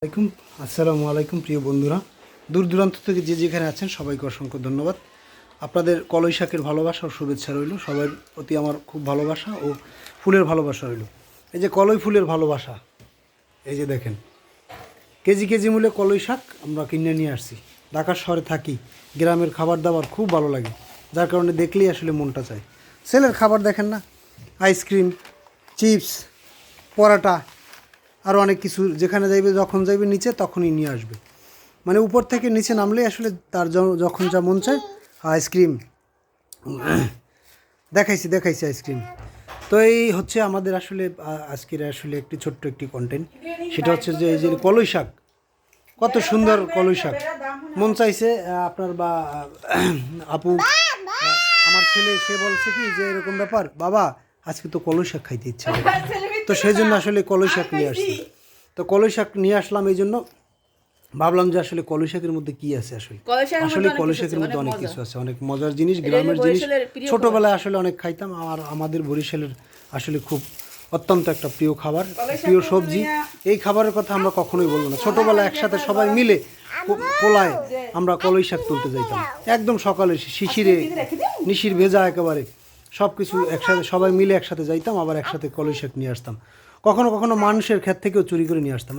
আলাইকুম আসসালামু আলাইকুম প্রিয় বন্ধুরা, দূর দূরান্ত থেকে যে যেখানে আছেন সবাইকে অসংখ্য ধন্যবাদ। আপনাদের কলই শাকের ভালোবাসা ও শুভেচ্ছা রইল। সবার প্রতি আমার খুব ভালোবাসা ও ফুলের ভালোবাসা রইল। এই যে কলই ফুলের ভালোবাসা, এই যে দেখেন কেজি কেজি মূল্যে কলই শাক আমরা কিনে নিয়ে আসছি। ঢাকা শহরে থাকি, গ্রামের খাবার দাবার খুব ভালো লাগে, যার কারণে দেখলেই আসলে মনটা চায়। ছেলের খাবার দেখেন না, আইসক্রিম, চিপস, পরাটা, আরও অনেক কিছু, যেখানে যাইবে যখন যাইবে নিচে তখনই নিয়ে আসবে। মানে উপর থেকে নিচে নামলেই আসলে তার যখন যা মন চায় আইসক্রিম দেখাইছি আইসক্রিম। তো এই হচ্ছে আমাদের আসলে আজকের আসলে একটি ছোট্ট একটি কন্টেন্ট। সেটা হচ্ছে যে এই যে কলই শাক, কত সুন্দর কলই শাক। মন চাইছে আপনার বা আপু, আমার ছেলে সে বলছে কি যে এরকম ব্যাপার, বাবা আজকে তো কলই শাক খাইতে ইচ্ছা করে, তো সেই জন্য আসলে কলই শাক নিয়ে আসছি। তো কলই শাক নিয়ে আসলাম, এই জন্য ভাবলাম যে আসলে কলই শাকের মধ্যে কি আছে। আসলে কলই শাকের মধ্যে অনেক কিছু আছে, অনেক মজার জিনিস, গ্রামের জিনিস। ছোটোবেলায় আসলে অনেক খাইতাম। আর আমাদের বরিশালের আসলে খুব অত্যন্ত একটা প্রিয় খাবার, প্রিয় সবজি। এই খাবারের কথা আমরা কখনোই বলবো না। ছোটোবেলায় একসাথে সবাই মিলে পোলায় আমরা কলই শাক তুলতে যাইতাম, একদম সকালে শিশিরে, নিশির ভেজা একেবারে সব কিছু একসাথে সবাই মিলে একসাথে যাইতাম, আবার একসাথে কলই শাক নিয়ে আসতাম। কখনো কখনো মানুষের ক্ষেত থেকেও চুরি করে নিয়ে আসতাম।